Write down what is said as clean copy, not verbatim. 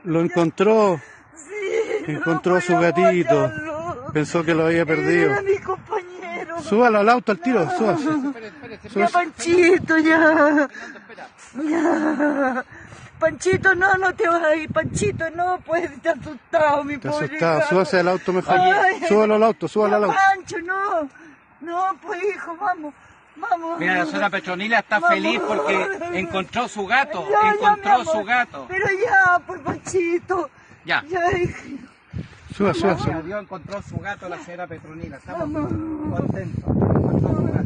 Lo encontró, Sí, encontró no a su podía gatito. guayarlo. Pensó que lo había perdido. Era mi compañero. Súbalo al auto al tiro, súbase. Ya, Súbase. Panchito, ya. Ya. Panchito, no, no te vas a ir. Panchito, no, pues, te has asustado, mi Te pobre asustado, gato. súbase al auto mejor. Ay, Súbalo al auto, súbalo al no, auto. Pancho, no. No, pues, hijo, vamos. Vamos. Mira, la señora Petronila está Vamos. feliz porque encontró su gato, Ya, encontró mi su amor. gato. Pero ya, pues, Panchito. Ya. Ya, hijo. Súbase, súbase. Gracias a Dios encontró su gato la señora Petronila. Estamos Vamos. contentos. Encontró su gato.